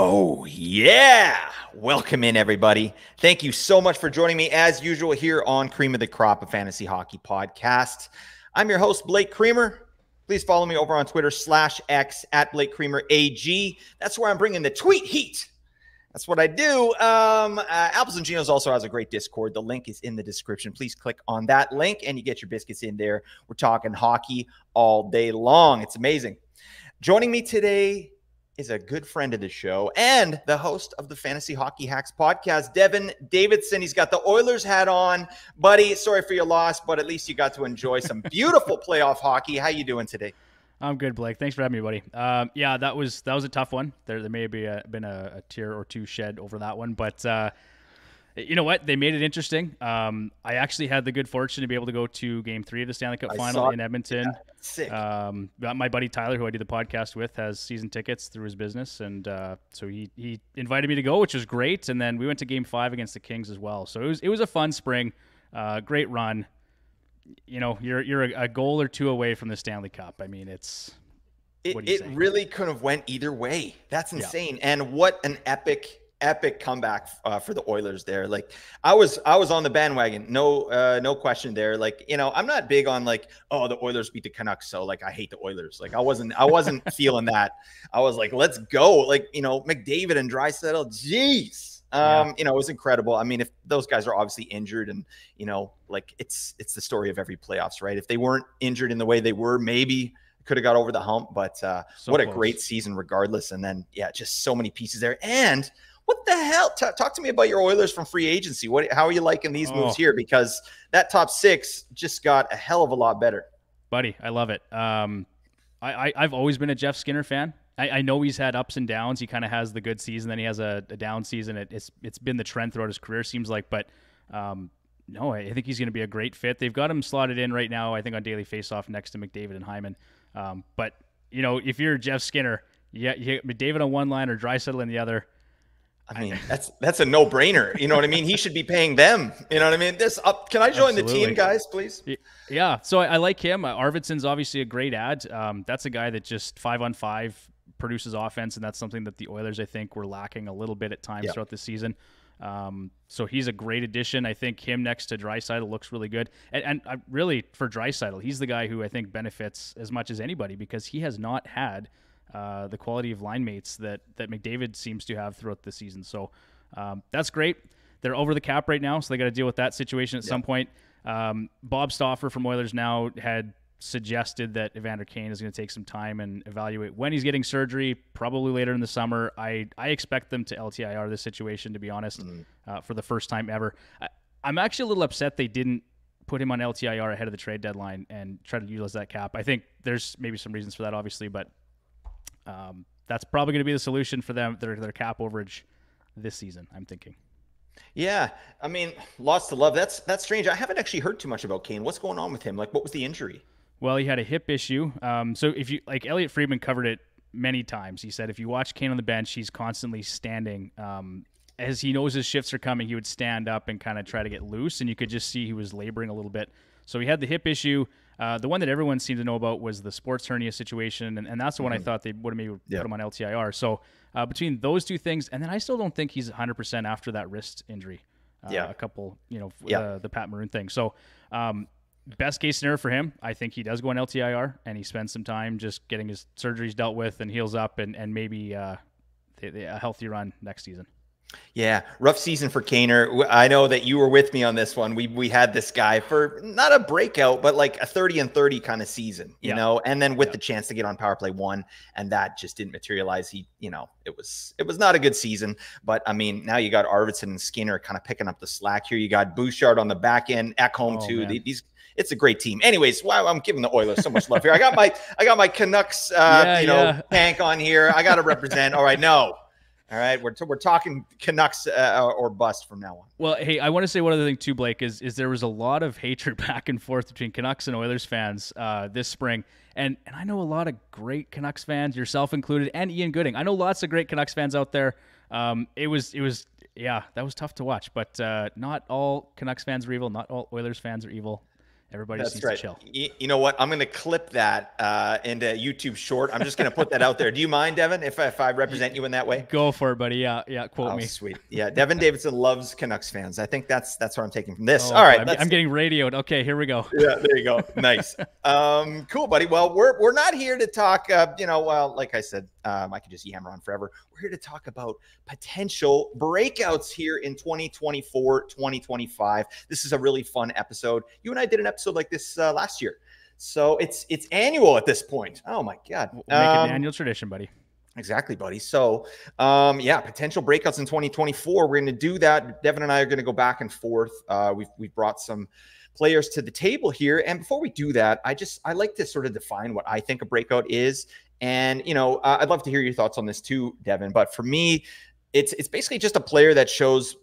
Oh, yeah. Welcome in, everybody. Thank you so much for joining me, as usual, here on Cream of the Crop, a fantasy hockey podcast. I'm your host, Blake Creamer. Please follow me over on Twitter /X at Blake Creamer AG. That's where I'm bringing the tweet heat. That's what I do. Apples and Ginos also has a great Discord. The link is in the description. Please click on that link and you get your biscuits in there. We're talking hockey all day long. It's amazing. Joining me today is a good friend of the show and the host of the Fantasy Hockey Hacks podcast, Devon Davidson. He's got the Oilers hat on. Buddy, sorry for your loss, but at least you got to enjoy some beautiful playoff hockey. How you doing today? I'm good, Blake. Thanks for having me, buddy. Yeah, that was a tough one. There may have been a tear or two shed over that one, but you know what? They made it interesting. I actually had the good fortune to be able to go to Game 3 of the Stanley Cup Final in Edmonton. Yeah, sick. My buddy Tyler, who I do the podcast with, has season tickets through his business, and so he invited me to go, which was great. And then we went to Game 5 against the Kings as well. So it was a fun spring, great run. You know, you're a goal or two away from the Stanley Cup. I mean, it really could have went either way. That's insane. Yeah. And what an epic comeback for the Oilers there. Like I was on the bandwagon. No question there. Like, you know, I'm not big on like, oh, the Oilers beat the Canucks, so like I hate the Oilers. Like I wasn't feeling that. I was like, let's go. Like, you know, McDavid and Draisaitl, jeez. You know, it was incredible. I mean, if those guys are obviously injured and, you know, like it's the story of every playoffs, right? If they weren't injured in the way they were, maybe could have got over the hump, but what a great season regardless. And then, yeah, just so many pieces there. And what the hell? Talk to me about your Oilers from free agency. How are you liking these moves here? Because that top six just got a hell of a lot better. Buddy, I love it. I've always been a Jeff Skinner fan. I know he's had ups and downs. He kind of has the good season, then he has a down season. It's been the trend throughout his career, seems like. But no, I think he's going to be a great fit. They've got him slotted in right now, I think, on daily faceoff next to McDavid and Hyman. But, you know, if you're Jeff Skinner, you get McDavid on one line or Draisaitl in the other. I mean, that's a no-brainer. You know what I mean? He should be paying them. You know what I mean? Can I join the team, guys, please? Yeah, so I like him. Arvidsson's obviously a great ad. That's a guy that just 5-on-5 produces offense, and that's something that the Oilers, I think, were lacking a little bit at times throughout the season. So he's a great addition. I think him next to Draisaitl looks really good. And really, for Draisaitl, he's the guy who I think benefits as much as anybody because he has not had the quality of line mates that McDavid seems to have throughout the season. So that's great. They're over the cap right now, so they got to deal with that situation at some point. Bob Stauffer from Oilers Now had suggested that Evander Kane is going to take some time and evaluate when he's getting surgery, probably later in the summer. I expect them to LTIR this situation, to be honest, for the first time ever. I'm actually a little upset they didn't put him on LTIR ahead of the trade deadline and try to utilize that cap. I think there's maybe some reasons for that, obviously, but that's probably going to be the solution for them, their cap overage this season, I'm thinking. Yeah, I mean, lots to love. That's strange. I haven't actually heard too much about Kane. What's going on with him? Like, what was the injury? Well, he had a hip issue. So if you like, Elliot Friedman covered it many times. He said if you watch Kane on the bench, he's constantly standing. As he knows his shifts are coming, he would stand up and kind of try to get loose, and you could just see he was laboring a little bit. So he had the hip issue. The one that everyone seemed to know about was the sports hernia situation, and that's the one I thought they would have maybe put him on LTIR. So between those two things, and then I still don't think he's 100% after that wrist injury. A couple, the Pat Maroon thing. So best case scenario for him, I think he does go on LTIR, and he spends some time just getting his surgeries dealt with and heals up, and maybe a healthy run next season. Yeah, rough season for Kaner. I know that you were with me on this one. We had this guy for not a breakout, but like a 30-30 kind of season, you know, and then with the chance to get on power play 1, and that just didn't materialize. It was not a good season, but I mean, now you got Arvidsson and Skinner kind of picking up the slack here. You got Bouchard on the back end, Ekholm too. It's a great team. Anyways, wow, I'm giving the Oilers so much love here. I got my Canucks, tank on here. I got to represent. All right, no. All right, we're talking Canucks or bust from now on. Well, hey, I want to say one other thing too, Blake, is there was a lot of hatred back and forth between Canucks and Oilers fans this spring, and I know a lot of great Canucks fans, yourself included, and Ian Gooding. I know lots of great Canucks fans out there. It was that was tough to watch, but not all Canucks fans are evil, not all Oilers fans are evil. everybody just needs to chill. You know what? I'm going to clip that into YouTube short. I'm just going to put that out there. Do you mind, Devon, if I represent you in that way? Go for it, buddy. Yeah. Quote me. Sweet. Yeah. Devon Davidson loves Canucks fans. I think that's what I'm taking from this. All right. I'm getting radioed. Okay, here we go. Yeah, there you go. Nice. Cool, buddy. Well, we're not here to talk, well, like I said, I could just yammer on forever. We're here to talk about potential breakouts here in 2024, 2025. This is a really fun episode. You and I did an episode like this last year. So it's annual at this point. Oh my God. We'll make it an annual tradition, buddy. Exactly, buddy. So, potential breakouts in 2024. We're going to do that. Devon and I are going to go back and forth. We've brought some players to the table here. And before we do that, I like to sort of define what I think a breakout is. And, I'd love to hear your thoughts on this too, Devon. But for me, it's basically just a player that shows,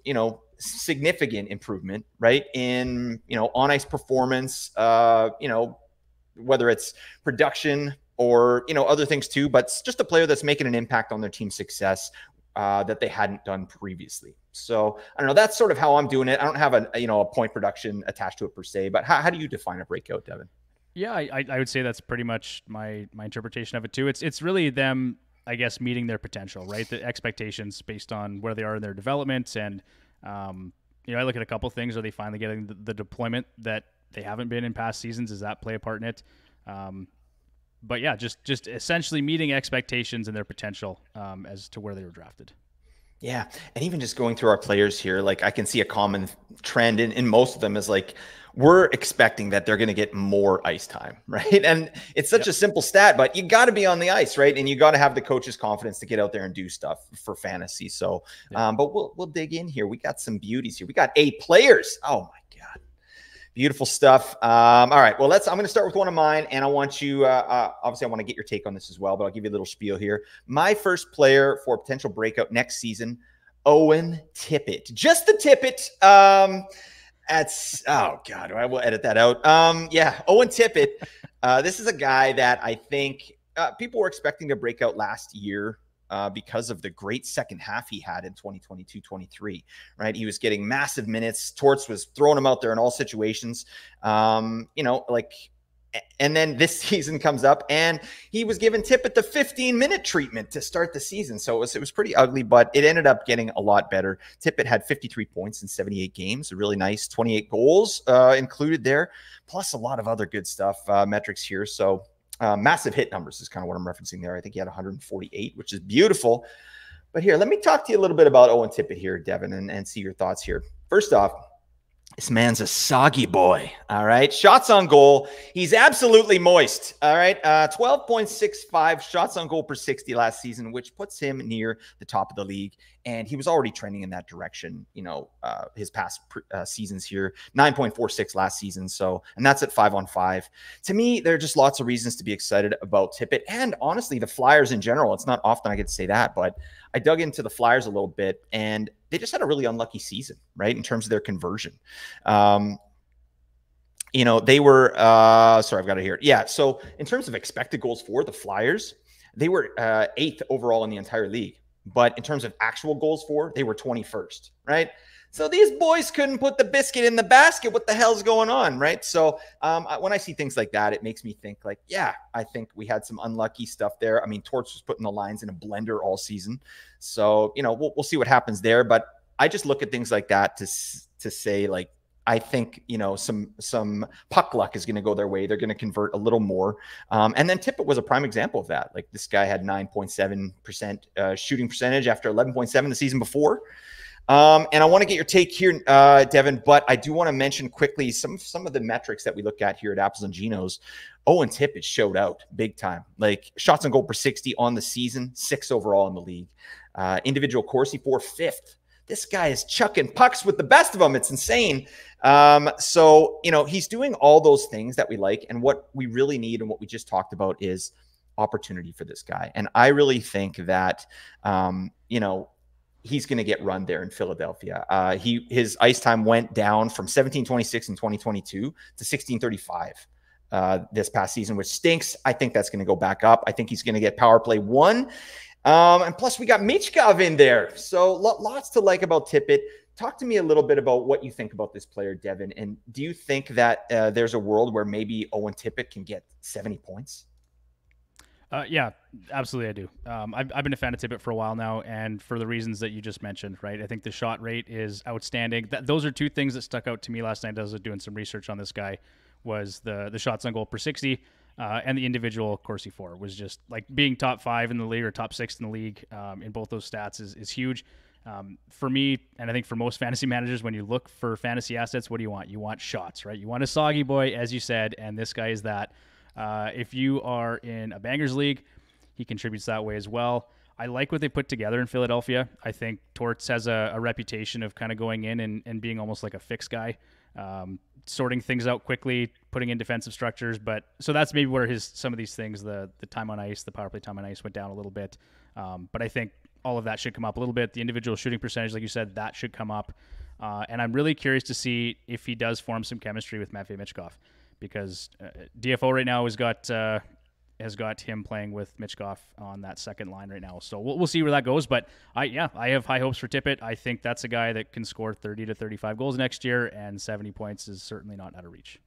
significant improvement, right? In, on ice performance, whether it's production or, other things too, but it's just a player that's making an impact on their team's success that they hadn't done previously. So I don't know. That's sort of how I'm doing it. I don't have a point production attached to it per se, but how do you define a breakout, Devon? Yeah, I would say that's pretty much my interpretation of it too. It's really them, I guess, meeting their potential, right? The expectations based on where they are in their development. And, I look at a couple things. Are they finally getting the deployment that they haven't been in past seasons? Does that play a part in it? But yeah, just essentially meeting expectations and their potential as to where they were drafted. Yeah. And even just going through our players here, like I can see a common trend in most of them is like, we're expecting that they're going to get more ice time, right? And it's such a simple stat, but you got to be on the ice, right? And you got to have the coach's confidence to get out there and do stuff for fantasy. So, but we'll dig in here. We got some beauties here. We got 8 players. Oh my God. Beautiful stuff. All right. Well, I'm going to start with one of mine, and I want you, obviously I want to get your take on this as well, but I'll give you a little spiel here. My first player for potential breakout next season, Owen Tippett. Just the Tippett. Oh God, I will edit that out. Owen Tippett. This is a guy that I think people were expecting to break out last year because of the great second half he had in 2022-23, right? He was getting massive minutes. Torts was throwing him out there in all situations. And then this season comes up and he was given Tippett the 15-minute treatment to start the season. So it was pretty ugly, but it ended up getting a lot better. Tippett had 53 points in 78 games, really nice, 28 goals included there, plus a lot of other good stuff, metrics here. So massive hit numbers is kind of what I'm referencing there. I think he had 148, which is beautiful. But here, let me talk to you a little bit about Owen Tippett here, Devon, and see your thoughts here. First off, this man's a soggy boy, all right? Shots on goal. He's absolutely moist, all right? 12.65 shots on goal per 60 last season, which puts him near the top of the league. And he was already trending in that direction, his past seasons here. 9.46 last season. So, and that's at 5-on-5. To me, there are just lots of reasons to be excited about Tippett. And honestly, the Flyers in general. It's not often I get to say that, but I dug into the Flyers a little bit, and they just had a really unlucky season, right, in terms of their conversion. They were sorry, I've got it here. Yeah, so in terms of expected goals for the Flyers, they were 8th overall in the entire league. But in terms of actual goals for, they were 21st, right? So these boys couldn't put the biscuit in the basket. What the hell's going on, right? So when I see things like that, it makes me think like, yeah, I think we had some unlucky stuff there. I mean, Torts was putting the lines in a blender all season. So, we'll see what happens there. But I just look at things like that to say, like, I think, some puck luck is going to go their way. They're going to convert a little more. And then Tippett was a prime example of that. Like, this guy had 9.7% shooting percentage after 11.7 the season before. And I want to get your take here, Devon, but I do want to mention quickly some of the metrics that we look at here at Apples and Ginos. Owen Tippett showed out big time. Like, shots on goal per 60 on the season, 6th overall in the league. Individual Corsi for 5th. This guy is chucking pucks with the best of them. It's insane. So, he's doing all those things that we like. And what we really need and what we just talked about is opportunity for this guy. And I really think that, he's going to get run there in Philadelphia. His ice time went down from 17.26 in 2022 to 16.35 this past season, which stinks. I think that's going to go back up. I think he's going to get power play 1. And plus we got Michkov in there. So lots to like about Tippett. talk to me a little bit about what you think about this player, Devon. And do you think that there's a world where maybe Owen Tippett can get 70 points? Yeah, absolutely I do. I've been a fan of Tippett for a while now, and for the reasons that you just mentioned, right? I think the shot rate is outstanding. Those are two things that stuck out to me last night as I was doing some research on this guy, was the shots on goal per 60, and the individual Corsi 4 was just like being top 5 in the league or top 6 in the league in both those stats is huge. For me, and I think for most fantasy managers, when you look for fantasy assets, what do you want? You want shots, right? You want a soggy boy, as you said, and this guy is that. If you are in a bangers league, he contributes that way as well. I like what they put together in Philadelphia. I think Torts has a reputation of kind of going in and being almost like a fix guy, sorting things out quickly, putting in defensive structures. But so that's maybe where some of these things, the time on ice, the power play time on ice went down a little bit. But I think all of that should come up a little bit. The individual shooting percentage, like you said, that should come up. And I'm really curious to see if he does form some chemistry with Matvei Michkov, because DFO right now has got him playing with Michkov on that second line right now. So we'll see where that goes. But I have high hopes for Tippett. I think that's a guy that can score 30 to 35 goals next year, and 70 points is certainly not out of reach.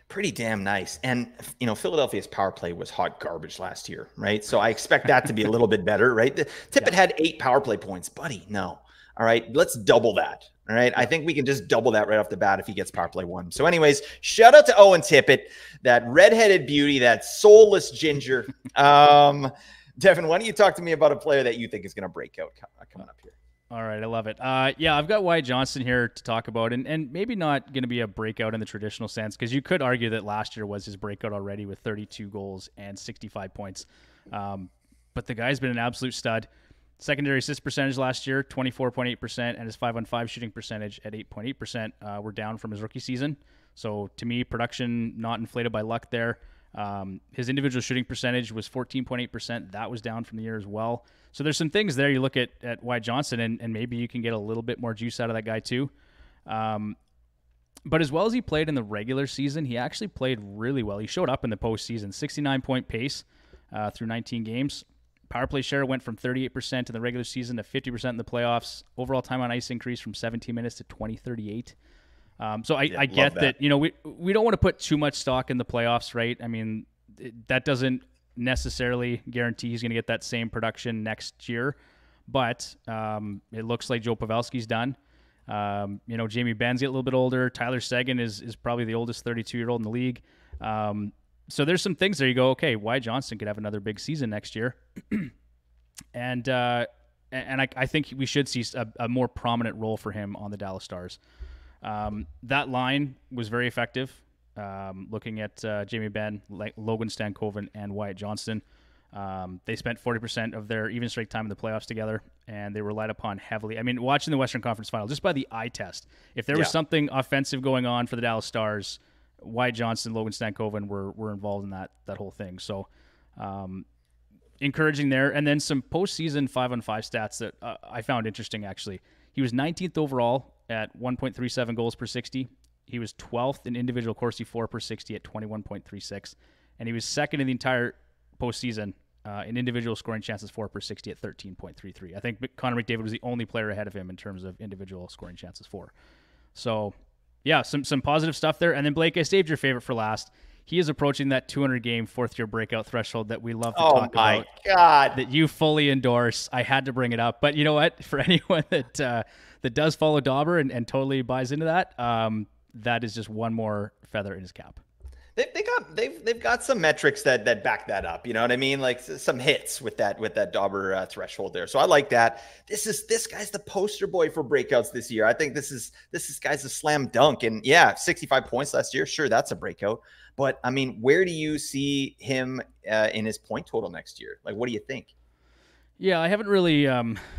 Pretty damn nice. And, Philadelphia's power play was hot garbage last year, right? So I expect that to be a little bit better, right? Tippett had 8 power play points. Buddy, no. All right, let's double that. All right, I think we can just double that right off the bat if he gets power play 1. So anyways, shout out to Owen Tippett, that redheaded beauty, that soulless ginger. Devon, why don't you talk to me about a player that you think is going to break out coming up here? All right, I love it. I've got Wyatt Johnston here to talk about, and maybe not going to be a breakout in the traditional sense, because you could argue that last year was his breakout already with 32 goals and 65 points. But the guy's been an absolute stud. Secondary assist percentage last year, 24.8%, and his 5-on-5 shooting percentage at 8.8% were down from his rookie season. So to me, production not inflated by luck there. His individual shooting percentage was 14.8%. That was down from the year as well. So there's some things there. You look at Wyatt Johnston, and maybe you can get a little bit more juice out of that guy too. But as well as he played in the regular season, he actually played really well. He showed up in the postseason, 69-point pace through 19 games. Power play share went from 38% in the regular season to 50% in the playoffs. Overall time on ice increased from 17 minutes to 20:38. So I get that. We don't want to put too much stock in the playoffs, right? I mean, that doesn't necessarily guarantee he's going to get that same production next year. But it looks like Joe Pavelski's done. Jamie Benn's getting a little bit older. Tyler Seguin is probably the oldest 32-year-old in the league. So there's some things there. You go, okay, Wyatt Johnston could have another big season next year. and I think we should see a more prominent role for him on the Dallas Stars. That line was very effective. Looking at Jamie Benn, Logan Stankoven, and Wyatt Johnston. They spent 40% of their even strength time in the playoffs together, and they relied upon heavily. I mean, watching the Western Conference Final, just by the eye test, if there was something offensive going on for the Dallas Stars, Wyatt Johnston, Logan Stankoven were involved in that whole thing. So encouraging there. And then some postseason 5-on-5 stats that I found interesting, actually. He was 19th overall at 1.37 goals per 60. He was 12th in individual Corsi 4 per 60 at 21.36. And he was second in the entire postseason in individual scoring chances 4 per 60 at 13.33. I think Connor McDavid was the only player ahead of him in terms of individual scoring chances 4. So yeah, some positive stuff there. And then, Blake, I saved your favorite for last. He is approaching that 200-game fourth-year breakout threshold that we love to talk about. Oh, my God. That you fully endorse. I had to bring it up. But you know what? For anyone that does follow Dauber and totally buys into that, that is just one more feather in his cap. They've got some metrics that back that up. You know what I mean? Like some hits with that Dauber threshold there. So I like that. This guy's the poster boy for breakouts this year. I think this guy's a slam dunk. And yeah, 65 points last year. Sure, that's a breakout. But I mean, where do you see him in his point total next year? Like, what do you think? Yeah, I haven't really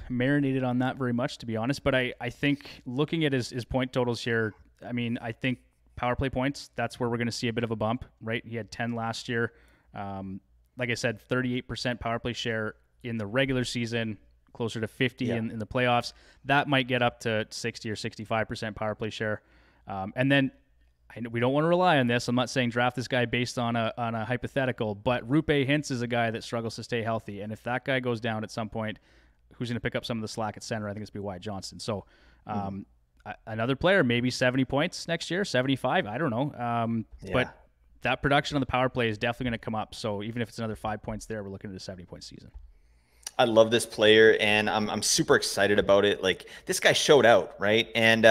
marinated on that very much, to be honest. But I think looking at his point totals here, I mean, I think power play points, that's where we're going to see a bit of a bump, right? He had 10 last year. Like I said, 38% power play share in the regular season, closer to 50 in the playoffs. That might get up to 60 or 65% power play share. And then we don't want to rely on this. I'm not saying draft this guy based on a hypothetical, but Rupe Hintz is a guy that struggles to stay healthy. And if that guy goes down at some point, who's going to pick up some of the slack at center? I think it's going to be Wyatt Johnston. So another player, maybe 70 points next year, 75. I don't know. But that production on the power play is definitely going to come up. So even if it's another 5 points there, we're looking at a 70-point season. I love this player, and I'm super excited about it. Like, this guy showed out, right? And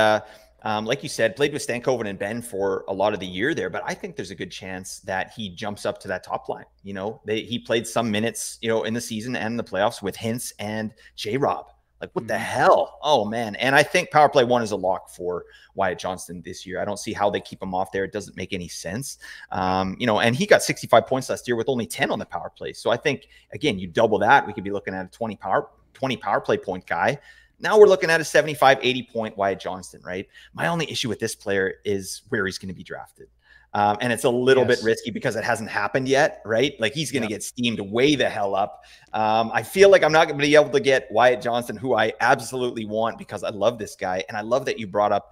like you said, played with Stankoven and Ben for a lot of the year there, but I think there's a good chance that he jumps up to that top line. You know, he played some minutes, you know, in the season and in the playoffs with Hintz and J-Rob. Like, what the hell? Oh, man. And I think power play 1 is a lock for Wyatt Johnston this year. I don't see how they keep him off there. It doesn't make any sense. You know, and he got 65 points last year with only 10 on the power play. So I think, again, you double that, we could be looking at a 20 power play point guy. Now we're looking at a 75, 80-point Wyatt Johnston, right? My only issue with this player is where he's going to be drafted. And it's a little bit risky because it hasn't happened yet, right? Like, he's going to get steamed way the hell up. I feel like I'm not going to be able to get Wyatt Johnston, who I absolutely want, because I love this guy. And I love that you brought up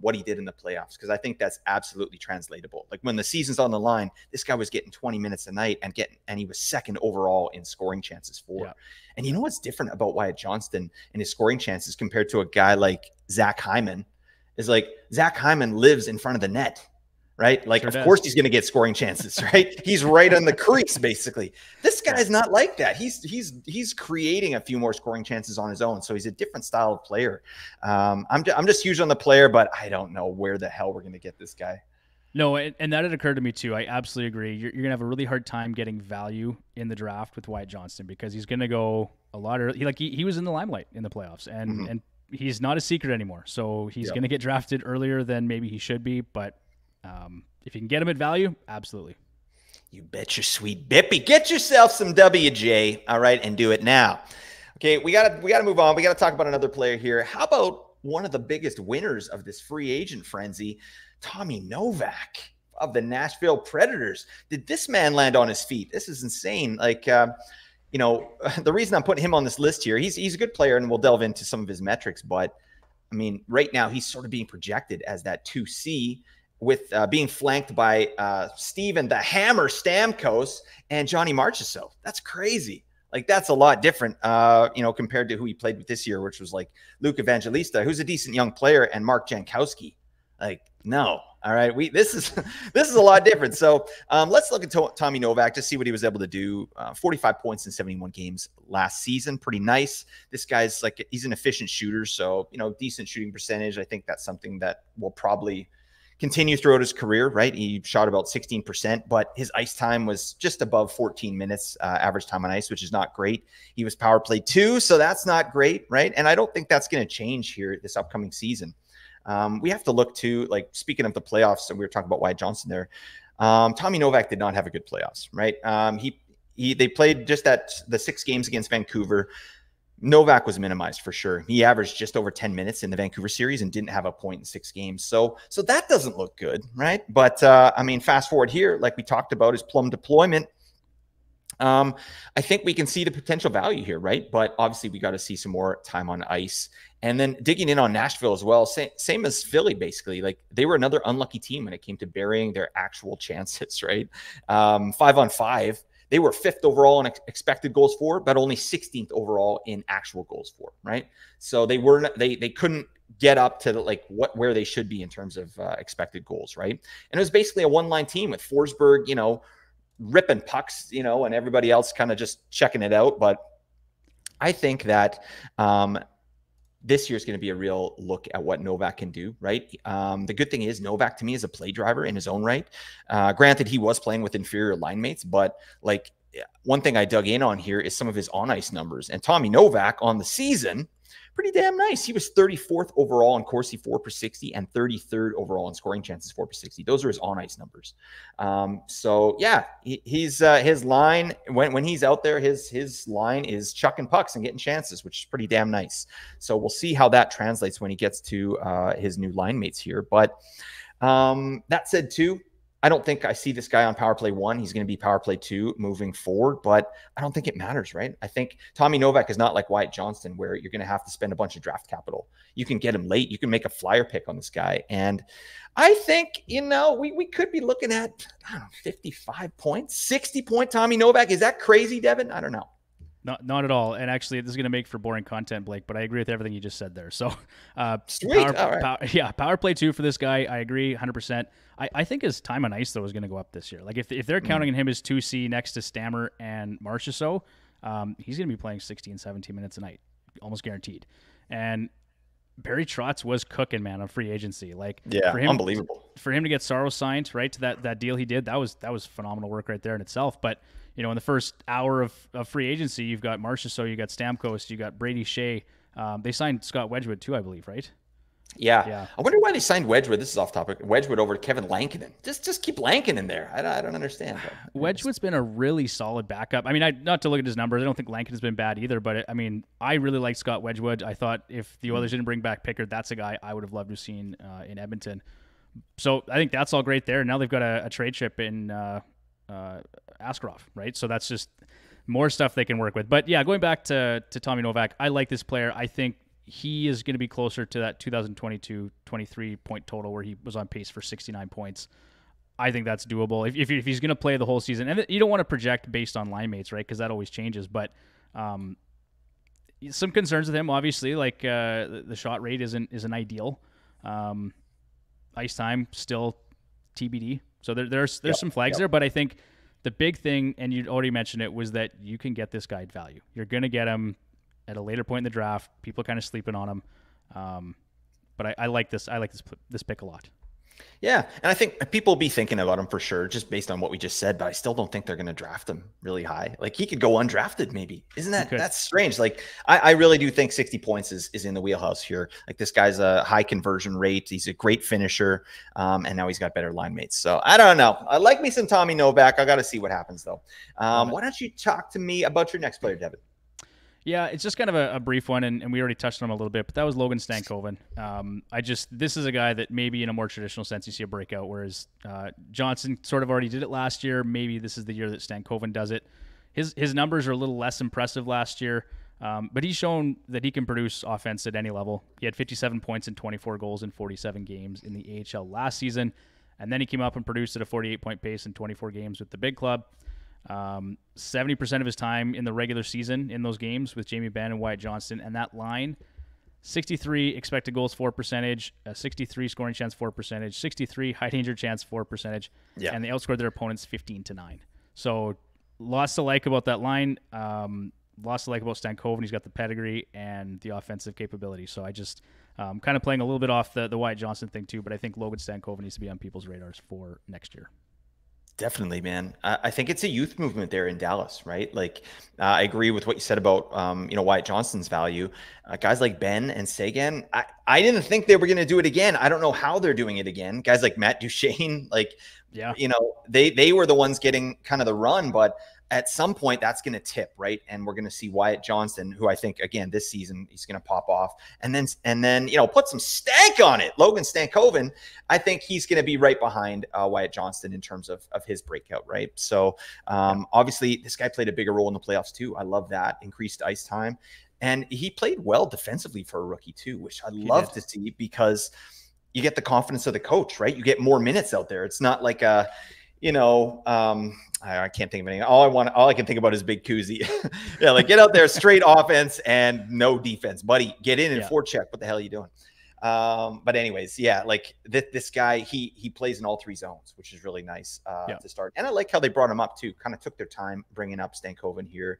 what he did in the playoffs, because I think that's absolutely translatable. Like, when the season's on the line, this guy was getting 20 minutes a night and he was second overall in scoring chances for. Yeah. And you know what's different about Wyatt Johnston and his scoring chances compared to a guy like Zach Hyman is, like, Zach Hyman lives in front of the net. Right? Like, of course he's going to get scoring chances, right? He's right on the crease, basically. This guy's not like that. He's creating a few more scoring chances on his own. So he's a different style of player. I'm just huge on the player, but I don't know where the hell we're going to get this guy. No, and that had occurred to me too. I absolutely agree. You're going to have a really hard time getting value in the draft with Wyatt Johnston, because he's going to go a lot early. He was in the limelight in the playoffs, and he's not a secret anymore. So he's going to get drafted earlier than maybe he should be, but if you can get him at value, absolutely. You bet your sweet Bippy. Get yourself some WJ, all right, and do it now. Okay, we gotta move on. We gotta talk about another player here. How about one of the biggest winners of this free agent frenzy, Tommy Novak of the Nashville Predators? Did this man land on his feet? This is insane. Like, you know, the reason I'm putting him on this list here, he's a good player, and we'll delve into some of his metrics. But I mean, right now he's sort of being projected as that 2C. With being flanked by Steven the Hammer Stamkos and Johnny Marchessault. That's crazy. Like, that's a lot different, you know, compared to who he played with this year, which was like Luke Evangelista, who's a decent young player, and Mark Jankowski. Like, no. All right. This is a lot different. So let's look at Tommy Novak to see what he was able to do. 45 points in 71 games last season. Pretty nice. This guy's like, he's an efficient shooter. So, you know, decent shooting percentage. I think that's something that will probably continue throughout his career, right? He shot about 16%, but his ice time was just above 14 minutes average time on ice, which is not great. He was power play 2, so that's not great, right? And I don't think that's going to change here this upcoming season. We have to look to, like, speaking of the playoffs, and we were talking about Wyatt Johnston there, Tommy Novak did not have a good playoffs, right? They played just the 6 games against Vancouver. Novak was minimized for sure. He averaged just over 10 minutes in the Vancouver series and didn't have a point in 6 games. So that doesn't look good, right? But I mean, fast forward here, like we talked about, his plum deployment. I think we can see the potential value here, right? But obviously we got to see some more time on ice. And then digging in on Nashville as well, same as Philly, basically. Like, they were another unlucky team when it came to burying their actual chances, right? 5-on-5. They were 5th overall in expected goals for, but only 16th overall in actual goals for, right? So they couldn't get up to where they should be in terms of expected goals, right? And it was basically a one-line team with Forsberg, you know, ripping pucks, you know, and everybody else kind of just checking it out. But I think that this year's going to be a real look at what Novak can do, right? The good thing is Novak, to me, is a play driver in his own right. Granted, he was playing with inferior line mates, but like, one thing I dug in on here is some of his on-ice numbers. And Tommy Novak on the season, pretty damn nice. He was 34th overall in Corsi 4/60 and 33rd overall in scoring chances 4/60. Those are his on-ice numbers. So yeah, he's his line when he's out there, his line is chucking pucks and getting chances, which is pretty damn nice. So we'll see how that translates when he gets to his new line mates here. But that said, too, I don't think I see this guy on power play 1. He's going to be power play 2 moving forward, but I don't think it matters, right? I think Tommy Novak is not like Wyatt Johnston, where you're going to have to spend a bunch of draft capital. You can get him late. You can make a flyer pick on this guy. And I think, you know, we could be looking at, I don't know, 55 points, 60-point Tommy Novak. Is that crazy, Devin? I don't know. Not at all. And actually, this is going to make for boring content, Blake, but I agree with everything you just said there. So, sweet. All right. Power play 2 for this guy. I agree 100%. I think his time on ice, though, is going to go up this year. Like, if they're counting on him as 2C next to Stammer and Marchessault, he's going to be playing 16, 17 minutes a night, almost guaranteed. And Barry Trotz was cooking, man, on free agency. Like, for him, unbelievable. For him to get Saros signed, right, to that deal he did, that was phenomenal work right there in itself. But you know, in the first hour of free agency, you've got Marchessault, you got Stamkos, you got Brady Shea. They signed Scott Wedgwood too, I believe, right? Yeah. I wonder why they signed Wedgwood. This is off topic. Wedgwood over to Kevin Lankinen. Just keep Lankinen there. I don't understand. Wedgwood's been a really solid backup. I mean, not to look at his numbers, I don't think Lankinen's been bad either. But I really like Scott Wedgwood. I thought if the Oilers didn't bring back Pickard, that's a guy I would have loved to have seen in Edmonton. So I think that's all great there. Now they've got a trade chip in Askarov, right? So that's just more stuff they can work with. But yeah, going back to Tommy Novak, I like this player. I think he is going to be closer to that 2022-23 point total where he was on pace for 69 points. I think that's doable if he's going to play the whole season. And you don't want to project based on line mates, right? Because that always changes. But some concerns with him, obviously, like the shot rate isn't ideal. Ice time still TBD. So there's some flags there, but I think the big thing, and you already mentioned it, was that you can get this guy at value. You're going to get him at a later point in the draft. People are kind of sleeping on him. But I like this. I like this pick a lot. Yeah, and I think people will be thinking about him for sure, just based on what we just said. But I still don't think they're going to draft him really high. Like, he could go undrafted, maybe. Isn't that's strange? Like, I really do think 60 points is in the wheelhouse here. Like, this guy's a high conversion rate. He's a great finisher, and now he's got better line mates. So I don't know. I like me some Tommy Novak. I got to see what happens though. Why don't you talk to me about your next player, Devon? Yeah, it's just kind of a brief one, and we already touched on him a little bit, but that was Logan Stankoven. This is a guy that maybe in a more traditional sense you see a breakout, whereas Johnston sort of already did it last year. Maybe this is the year that Stankoven does it. His numbers are a little less impressive last year, but he's shown that he can produce offense at any level. He had 57 points and 24 goals in 47 games in the AHL last season, and then he came up and produced at a 48-point pace in 24 games with the big club. 70% of his time in the regular season in those games with Jamie Benn and Wyatt Johnston, and that line, 63 expected goals for percentage, 63 scoring chance for percentage, 63 high danger chance for percentage, and they outscored their opponents 15-9. So lots to like about that line, lots to like about Stankoven. He's got the pedigree and the offensive capability. So I just kind of playing a little bit off the Wyatt Johnston thing too, but I think Logan Stankoven needs to be on people's radars for next year. Definitely, man. I think it's a youth movement there in Dallas, right? Like, I agree with what you said about, Wyatt Johnston's value. Guys like Ben and Sagan, I didn't think they were going to do it again. I don't know how they're doing it again. Guys like Matt Duchene, they were the ones getting kind of the run, but at some point that's going to tip, right? And we're going to see Wyatt Johnston, who I think, again, this season he's going to pop off, and then put some stank on it. Logan Stankoven, I think he's going to be right behind Wyatt Johnston in terms of his breakout, right? So obviously this guy played a bigger role in the playoffs too. I love that increased ice time, and he played well defensively for a rookie too, which I love to see, because you get the confidence of the coach, right? You get more minutes out there. It's not like I can't think of anything. All I can think about is Big Kuzi. Like, get out there, straight offense and no defense, buddy. Get in and forecheck. What the hell are you doing? But anyways, like this guy, he plays in all three zones, which is really nice to start. And I like how they brought him up too. Kind of took their time bringing up Stankoven here,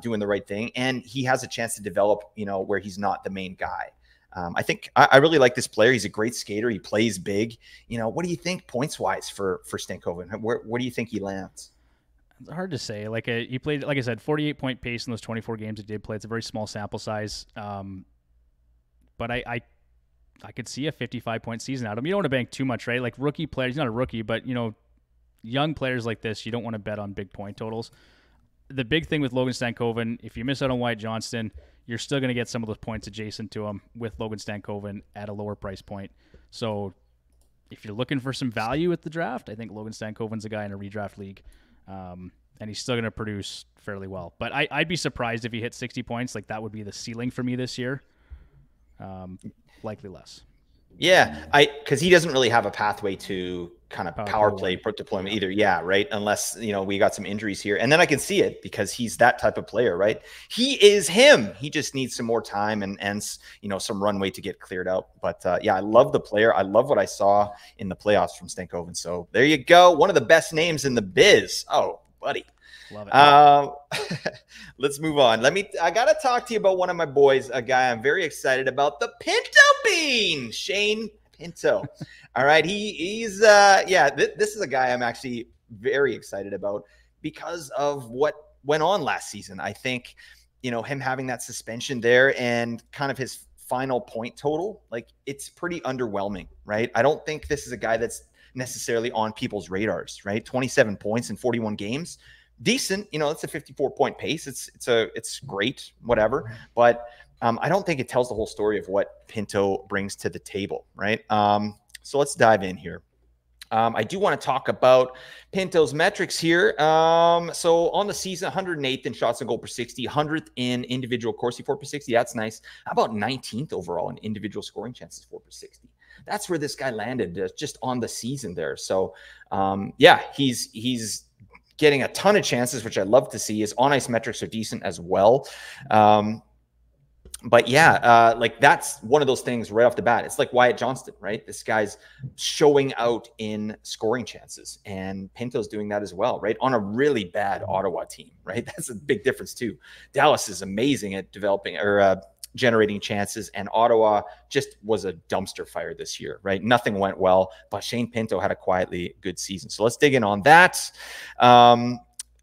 doing the right thing, and he has a chance to develop, where he's not the main guy. I think I really like this player. He's a great skater. He plays big. What do you think points wise for Stankoven? Where do you think he lands? It's hard to say. Like, he played, like I said, 48-point pace in those 24 games he did play. It's a very small sample size. But I could see a 55-point season out of him. You don't want to bank too much, right? Like, rookie players, he's not a rookie, but young players like this, you don't want to bet on big point totals. The big thing with Logan Stankoven, if you miss out on Wyatt Johnston, you're still going to get some of those points adjacent to him with Logan Stankoven at a lower price point. So if you're looking for some value at the draft, I think Logan Stankoven's a guy in a redraft league. And he's still going to produce fairly well. But I'd be surprised if he hit 60 points. Like, that would be the ceiling for me this year. Likely less. Yeah, because he doesn't really have a pathway to kind of power play deployment either. Yeah, right. Unless, we got some injuries here. And then I can see it because he's that type of player, right? He is him. He just needs some more time and some runway to get cleared out. But yeah, I love the player. I love what I saw in the playoffs from Stankoven. So there you go. One of the best names in the biz. Oh, buddy. Love it. Let's move on. I got to talk to you about one of my boys, a guy I'm very excited about, the Pinto Bean, Shane Pinto. All right. This is a guy I'm actually very excited about because of what went on last season. I think, him having that suspension there and kind of his final point total, like it's pretty underwhelming, right? I don't think this is a guy that's necessarily on people's radars, right? 27 points in 41 games. Decent, it's a 54-point pace. It's great, whatever. But I don't think it tells the whole story of what Pinto brings to the table, right? So let's dive in here. I do want to talk about Pinto's metrics here. So on the season, 108th in shots and goal per 60, 100th in individual Corsi 4 per 60. That's nice. How about 19th overall in individual scoring chances 4 per 60? That's where this guy landed just on the season there. So he's getting a ton of chances, which I love to see. His on-ice metrics are decent as well. But yeah, that's one of those things right off the bat. It's like Wyatt Johnston, right? This guy's showing out in scoring chances, and Pinto's doing that as well, right? On a really bad Ottawa team, right? That's a big difference too. Dallas is amazing at developing or generating chances, and Ottawa just was a dumpster fire this year, right? Nothing went well, but Shane Pinto had a quietly good season. So let's dig in on that.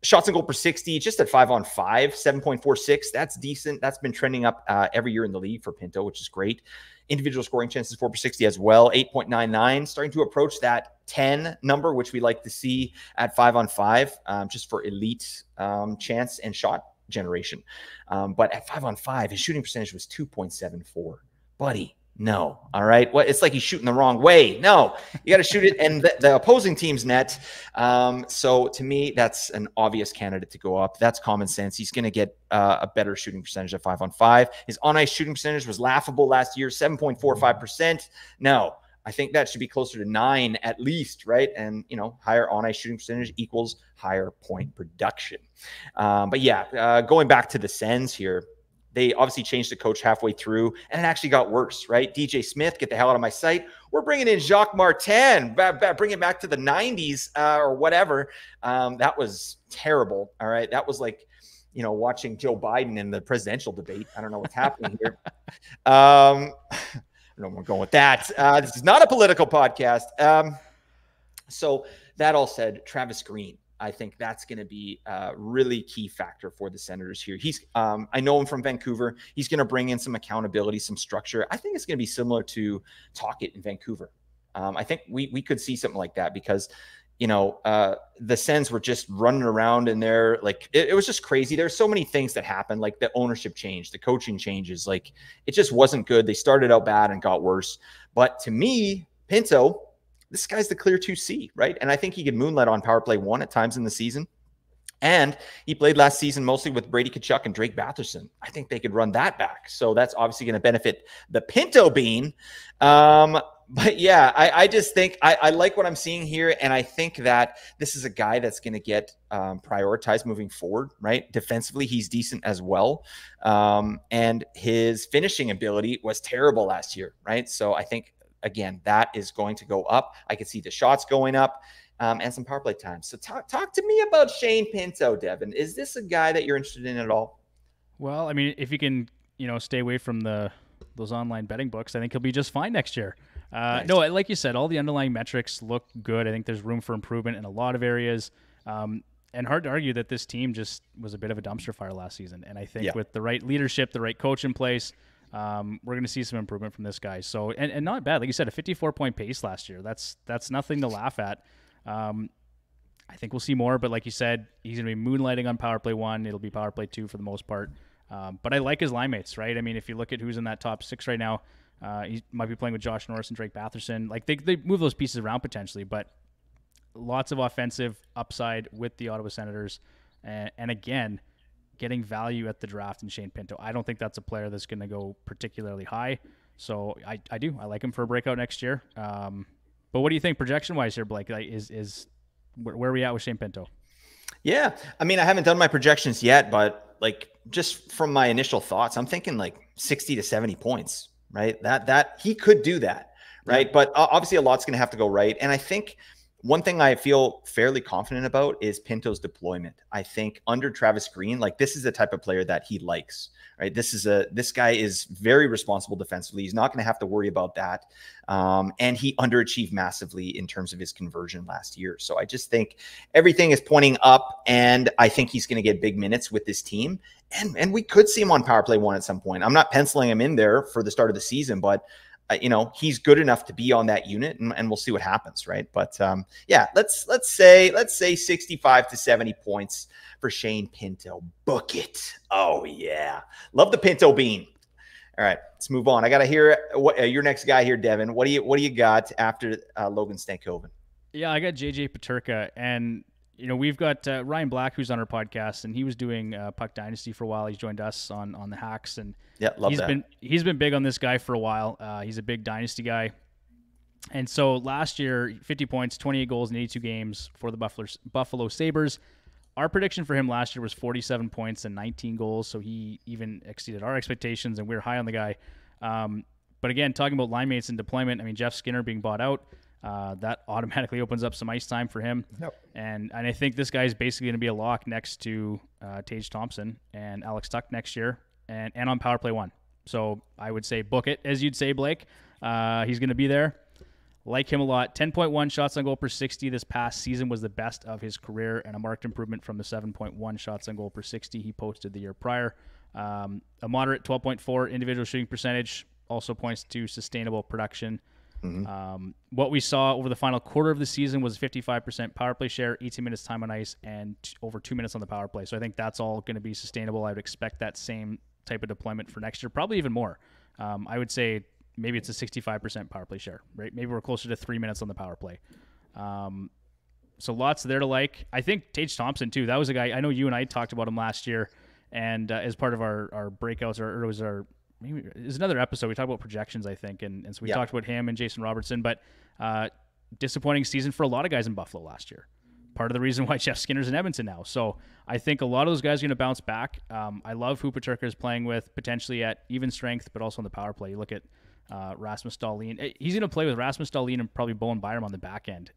Shots and goal per 60, just at 5-on-5, 7.46. That's decent. That's been trending up every year in the league for Pinto, which is great. Individual scoring chances 4 per 60 as well, 8.99, starting to approach that 10 number, which we like to see at 5-on-5, just for elite chance and shot generation. But at 5-on-5, his shooting percentage was 2.74. Buddy, no. All right. It's like he's shooting the wrong way. No, you got to shoot it in the opposing team's net. So to me, that's an obvious candidate to go up. That's common sense. He's going to get a better shooting percentage at 5-on-5. His on-ice shooting percentage was laughable last year, 7.45%. No, I think that should be closer to 9 at least, right? And, higher on-ice shooting percentage equals higher point production. But yeah, going back to the Sens here, they obviously changed the coach halfway through, and it actually got worse, right? DJ Smith, get the hell out of my sight. We're bringing in Jacques Martin, bring it back to the 90s or whatever. That was terrible, all right? That was like, watching Joe Biden in the presidential debate. I don't know what's happening here. I don't know where I'm going with that. This is not a political podcast. So that all said, Travis Green, I think that's going to be a really key factor for the Senators here. I know him from Vancouver. He's going to bring in some accountability, some structure. I think it's going to be similar to Tocchet in Vancouver. I think we could see something like that because, the Sens were just running around in there. Like it was just crazy. There's so many things that happened, like the ownership change, the coaching changes. Like it just wasn't good. They started out bad and got worse. But to me, Pinto, this guy's the clear 2C, right? And I think he could moonlight on power play 1 at times in the season. And he played last season mostly with Brady Tkachuk and Drake Batherson. I think they could run that back. So that's obviously going to benefit the Pinto Bean. But yeah, I just think I like what I'm seeing here. And I think that this is a guy that's going to get prioritized moving forward, right? Defensively, he's decent as well. And his finishing ability was terrible last year, right? So I think, again, that is going to go up. I can see the shots going up and some power play time. So talk to me about Shane Pinto, Devon. Is this a guy that you're interested in at all? Well, I mean, if you can, stay away from those online betting books, I think he'll be just fine next year. Nice. No, like you said, all the underlying metrics look good. I think there's room for improvement in a lot of areas. And hard to argue that this team just was a bit of a dumpster fire last season. And I think with the right leadership, the right coach in place, we're going to see some improvement from this guy. So, and not bad. Like you said, a 54-point pace last year. That's nothing to laugh at. I think we'll see more, but like you said, he's going to be moonlighting on power play 1. It'll be power play 2 for the most part. But I like his line mates, right? I mean, if you look at who's in that top 6 right now, he might be playing with Josh Norris and Drake Batherson. Like they move those pieces around potentially, but lots of offensive upside with the Ottawa Senators. And again, getting value at the draft in Shane Pinto. I don't think that's a player that's going to go particularly high. So I do. I like him for a breakout next year. But what do you think projection wise here, Blake? Like, where are we at with Shane Pinto? Yeah. I mean, I haven't done my projections yet, but like just from my initial thoughts, I'm thinking like 60 to 70 points, right? That he could do that, right? Yeah. But obviously a lot's going to have to go right. And I think one thing I feel fairly confident about is Pinto's deployment. I think under Travis Green, like this is the type of player that he likes, right? This guy is very responsible defensively. He's not going to have to worry about that. And he underachieved massively in terms of his conversion last year. So I just think everything is pointing up, and I think he's going to get big minutes with this team. And we could see him on power play 1 at some point. I'm not penciling him in there for the start of the season, but he's good enough to be on that unit, and we'll see what happens, right? But yeah, let's say 65 to 70 points for Shane Pinto. Book it. Oh yeah, love the Pinto bean. All right, let's move on. I got to hear what your next guy here, Devon. What do you got after Logan Stankoven? Yeah, I got JJ Peterka, and we've got Ryan Black, who's on our podcast, and he was doing Puck Dynasty for a while. He's joined us on the Hacks, and yeah, he's been big on this guy for a while. He's a big Dynasty guy. And so last year, 50 points, 28 goals in 82 games for the Buffalo Sabres. Our prediction for him last year was 47 points and 19 goals, so he even exceeded our expectations, and we were high on the guy. But again, talking about line mates and deployment, I mean, Jeff Skinner being bought out, that automatically opens up some ice time for him. Yep. And I think this guy is basically going to be a lock next to Tage Thompson and Alex Tuch next year, and on power play 1. So I would say book it, as you'd say, Blake. He's going to be there. Like him a lot. 10.1 shots on goal per 60 this past season was the best of his career, and a marked improvement from the 7.1 shots on goal per 60 he posted the year prior. A moderate 12.4 individual shooting percentage also points to sustainable production. Mm-hmm. What we saw over the final quarter of the season was 55% power play share, 18 minutes time on ice, and over 2 minutes on the power play. So I think that's all going to be sustainable. I would expect that same type of deployment for next year, probably even more. I would say maybe it's a 65% power play share, right? Maybe we're closer to 3 minutes on the power play. So lots there to like. I think Tage Thompson too. That was a guy, I know you and I talked about him last year, and as part of our breakouts, or it was maybe it was another episode. We talked about projections, I think, and so we talked about him and Jason Robertson. But disappointing season for a lot of guys in Buffalo last year. Part of the reason why Jeff Skinner's in Edmonton now. So I think a lot of those guys are going to bounce back. I love who Peterka is playing with, potentially at even strength, but also on the power play. You look at Rasmus Dahlin. He's going to play with Rasmus Dahlin and probably Bowen Byram on the back end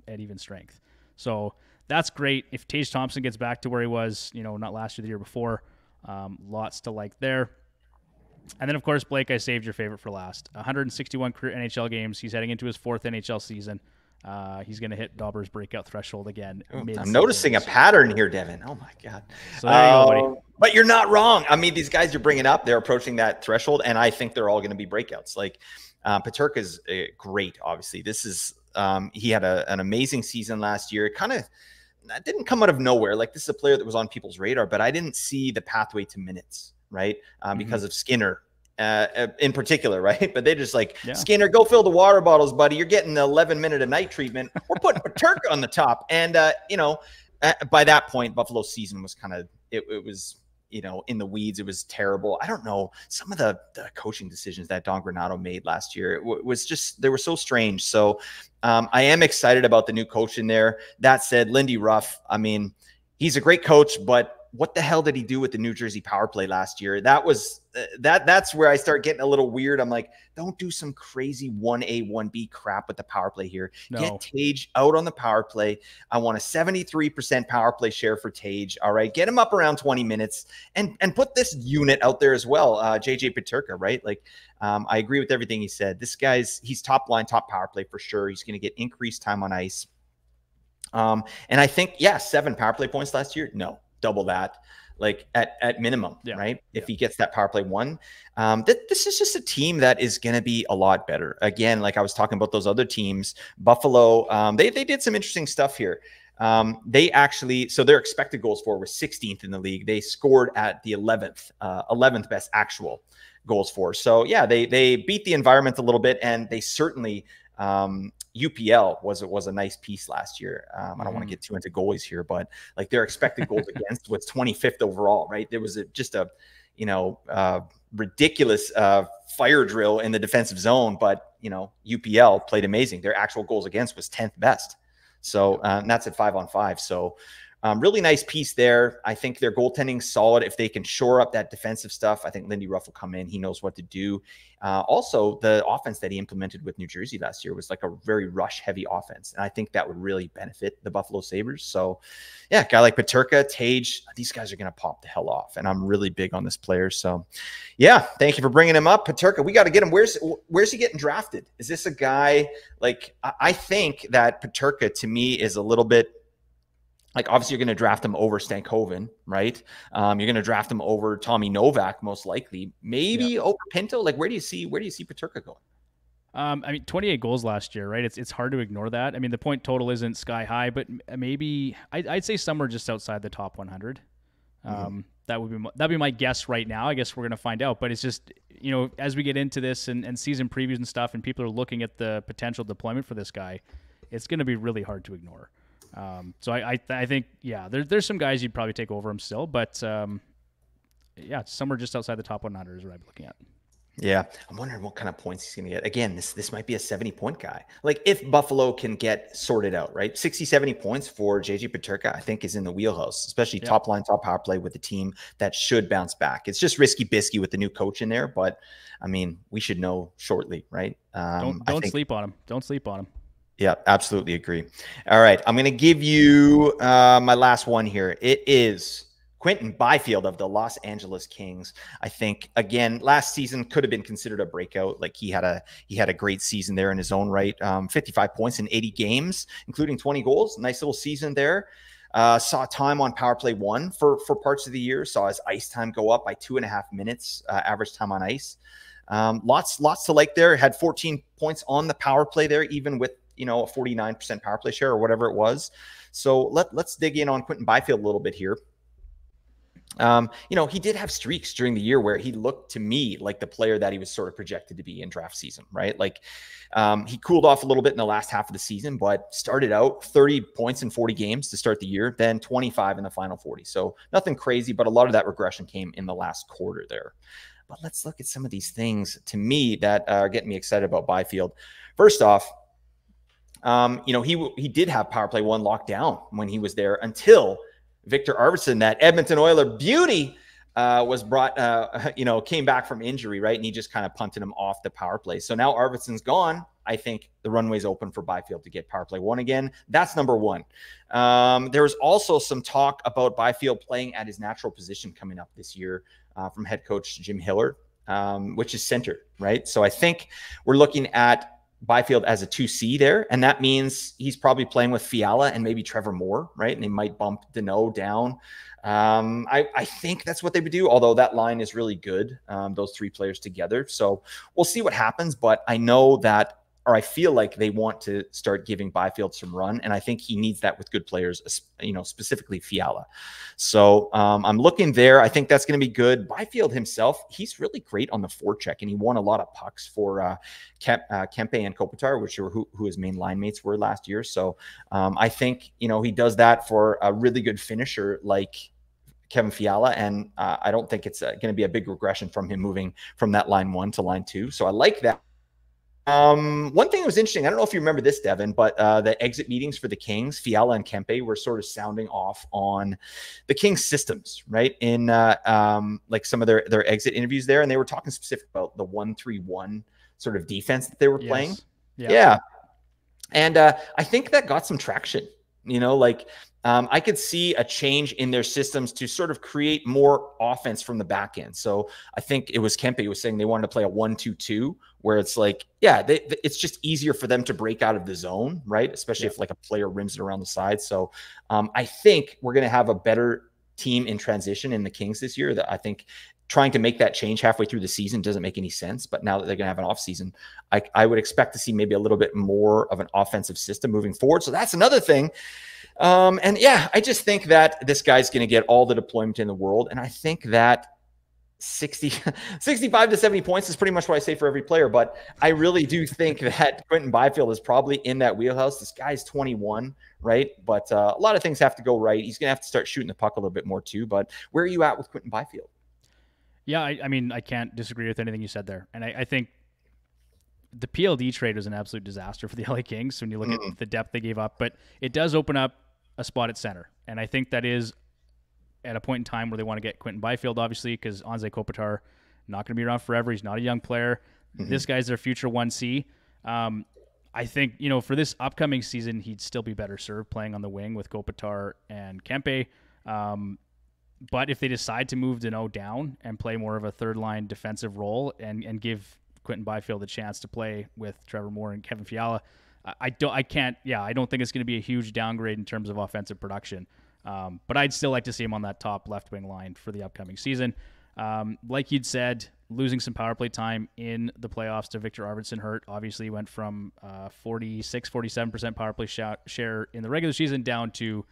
at even strength. So that's great. If Tage Thompson gets back to where he was, not last year, the year before, lots to like there. And then, of course, Blake, I saved your favorite for last. 161 career NHL games. He's heading into his 4th NHL season. He's going to hit Dauber's breakout threshold again. I'm noticing a pattern here, Devon. Oh, my God. So there you go, buddy. But you're not wrong. I mean, these guys you're bringing up, they're approaching that threshold, and I think they're all going to be breakouts. Like, Peterka is great, obviously. This is he had an amazing season last year. It kind of didn't come out of nowhere. Like, this is a player that was on people's radar, but I didn't see the pathway to minutes, right? Because of Skinner in particular, right? But they just Skinner, go fill the water bottles, buddy. You're getting the 11-minute a night treatment. We're putting Peterka on the top. And, by that point, Buffalo's season was kind of, it was, in the weeds. It was terrible. I don't know. Some of the coaching decisions that Don Granato made last year was just, they were so strange. So I am excited about the new coach in there. That said, Lindy Ruff, I mean, he's a great coach, but what the hell did he do with the New Jersey power play last year? That was that's where I start getting a little weird. I'm like, don't do some crazy 1A, 1B crap with the power play here. No. Get Tage out on the power play. I want a 73% power play share for Tage. All right. Get him up around 20 minutes and put this unit out there as well. JJ Peterka, right? Like, I agree with everything he said. This he's top line, top power play for sure. He's going to get increased time on ice. And I think, 7 power play points last year. No. Double that, like at minimum, right? If he gets that power play 1, this is just a team that is going to be a lot better. Again, like I was talking about those other teams, Buffalo, they did some interesting stuff here. They actually, so their expected goals for was 16th in the league. They scored at the 11th best actual goals for. So yeah, they beat the environment a little bit, and they certainly, UPL was a nice piece last year. I don't want to get too into goalies here, but like their expected goals against was 25th overall, right? There was ridiculous fire drill in the defensive zone, but UPL played amazing. Their actual goals against was 10th best. So that's at 5-on-5. So really nice piece there. I think their goaltending solid. If they can shore up that defensive stuff, I think Lindy Ruff will come in. He knows what to do. Also, the offense that he implemented with New Jersey last year was like a very rush-heavy offense, and I think that would really benefit the Buffalo Sabres. So, yeah, a guy like Peterka, Tage, these guys are going to pop the hell off, and I'm really big on this player. So, yeah, thank you for bringing him up. Peterka, we got to get him. Where's he getting drafted? Is this a guy like I think that Peterka to me is a little bit. Like, obviously, you're going to draft him over Stankoven, right? You're going to draft him over Tommy Novak, most likely. Maybe over Pinto. Like, where do you see Peterka going? I mean, 28 goals last year, right? It's hard to ignore that. I mean, the point total isn't sky high, but maybe I'd say somewhere just outside the top 100. That'd be my guess right now. I guess we're going to find out. But it's just, as we get into this and season previews and stuff, and people are looking at the potential deployment for this guy, it's going to be really hard to ignore. So I think, there's some guys you'd probably take over him still, but somewhere just outside the top 100 is what I'm looking at. Yeah, I'm wondering what kind of points he's going to get. Again, this might be a 70-point guy. Like, if Buffalo can get sorted out, right? 60, 70 points for JJ Peterka, I think, is in the wheelhouse, especially top line, top power play with a team that should bounce back. It's just risky bisky with the new coach in there, but I mean, we should know shortly, right? Don't sleep on him. Don't sleep on him. Yeah, absolutely agree. All right, I'm going to give you my last one here. It is Quinton Byfield of the Los Angeles Kings. I think, again, last season could have been considered a breakout. Like, he had a great season there in his own right. 55 points in 80 games, including 20 goals. Nice little season there. Saw time on power play 1 for parts of the year. Saw his ice time go up by 2.5 minutes, average time on ice. Lots to like there. Had 14 points on the power play there, even with a 49% power play share or whatever it was. So let's dig in on Quinton Byfield a little bit here. He did have streaks during the year where he looked to me like the player that he was sort of projected to be in draft season, right? Like, he cooled off a little bit in the last half of the season, but started out 30 points in 40 games to start the year, then 25 in the final 40. So nothing crazy, but a lot of that regression came in the last quarter there. But let's look at some of these things to me that are getting me excited about Byfield. First off, he did have power play 1 locked down when he was there until Victor Arvidsson, that Edmonton Oiler beauty, was brought, came back from injury, right? And he just kind of punted him off the power play. So now Arvidsson's gone. I think the runway's open for Byfield to get power play 1 again. That's number 1. There was also some talk about Byfield playing at his natural position coming up this year from head coach Jim Hiller, which is center, right? So I think we're looking at Byfield as a 2C there, and that means he's probably playing with Fiala and maybe Trevor Moore, right? And they might bump Deneau down. I think that's what they would do, although that line is really good, those 3 players together. So we'll see what happens, but I know that, or I feel like they want to start giving Byfield some run, and I think he needs that with good players, specifically Fiala. So I'm looking there. I think that's going to be good. Byfield himself, he's really great on the forecheck, and he won a lot of pucks for Kempe and Kopitar, which are who his main line mates were last year. So I think, he does that for a really good finisher like Kevin Fiala, and I don't think it's going to be a big regression from him moving from that line 1 to line 2. So I like that. One thing that was interesting, I don't know if you remember this, Devin, but the exit meetings for the Kings, Fiala and Kempe were sort of sounding off on the Kings systems, right? In like some of their exit interviews there, and they were talking specific about the 1-3-1 sort of defense that they were playing. Yeah. And I think that got some traction, I could see a change in their systems to sort of create more offense from the back end. So I think it was Kempe who was saying they wanted to play a 1-2-2, where it's like, it's just easier for them to break out of the zone, right? Especially if like a player rims it around the side. So I think we're going to have a better team in transition in the Kings this year. That I think trying to make that change halfway through the season doesn't make any sense. But now that they're going to have an off season, I would expect to see maybe a little bit more of an offensive system moving forward. So that's another thing. I just think that this guy's going to get all the deployment in the world. And I think that 65 to 70 points is pretty much what I say for every player. But I really do think that Quinton Byfield is probably in that wheelhouse. This guy's 21, right? But a lot of things have to go right. He's going to have to start shooting the puck a little bit more too. But where are you at with Quinton Byfield? Yeah, I mean, I can't disagree with anything you said there. And I think the PLD trade was an absolute disaster for the LA Kings when you look at the depth they gave up. But it does open up a spot at center. And I think that is at a point in time where they want to get Quinton Byfield, obviously, because Anze Kopitar not going to be around forever. He's not a young player. This guy's their future 1C. I think, for this upcoming season, he'd still be better served playing on the wing with Kopitar and Kempe. But if they decide to move Danault down and play more of a third-line defensive role and give Quinton Byfield a chance to play with Trevor Moore and Kevin Fiala, I don't think it's going to be a huge downgrade in terms of offensive production. But I'd still like to see him on that top left wing line for the upcoming season. Like you'd said, losing some power play time in the playoffs to Victor Arvidsson hurt. Obviously, he went from 47% power play share in the regular season down to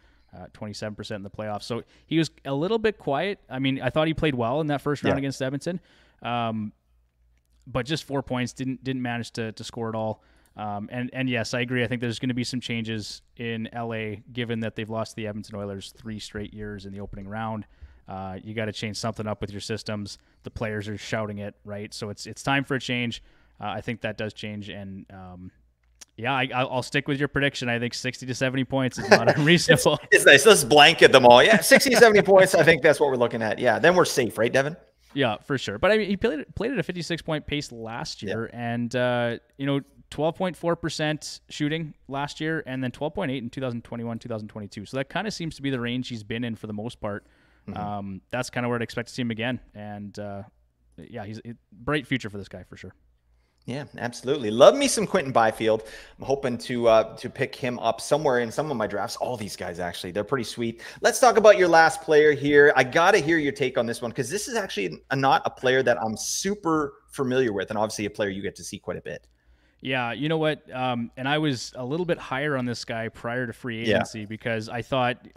27% in the playoffs. So he was a little bit quiet. I mean, I thought he played well in that first round against Edmonton, but just 4 points, didn't manage to score at all. And yes, I agree. I think there's going to be some changes in LA, given that they've lost the Edmonton Oilers 3 straight years in the opening round. You got to change something up with your systems. The players are shouting it, right? So it's time for a change. I think that does change. And I'll stick with your prediction. I think 60 to 70 points is not unreasonable. It's nice. Let's blanket them all. Yeah, 60 to 70 points. I think that's what we're looking at. Yeah, then we're safe, right, Devon? Yeah, for sure. But I mean, he played at a 56-point pace last year, and 12.4% shooting last year, and then 12.8 in 2021, 2022. So that kind of seems to be the range he's been in for the most part. That's kind of where I'd expect to see him again. And he's a bright future for this guy for sure. Yeah, absolutely. Love me some Quinton Byfield. I'm hoping to pick him up somewhere in some of my drafts. All these guys, actually, they're pretty sweet. Let's talk about your last player here. I got to hear your take on this one because this is actually not a player that I'm super familiar with, and obviously a player you get to see quite a bit. Yeah, you know what? And I was a little bit higher on this guy prior to free agency because I thought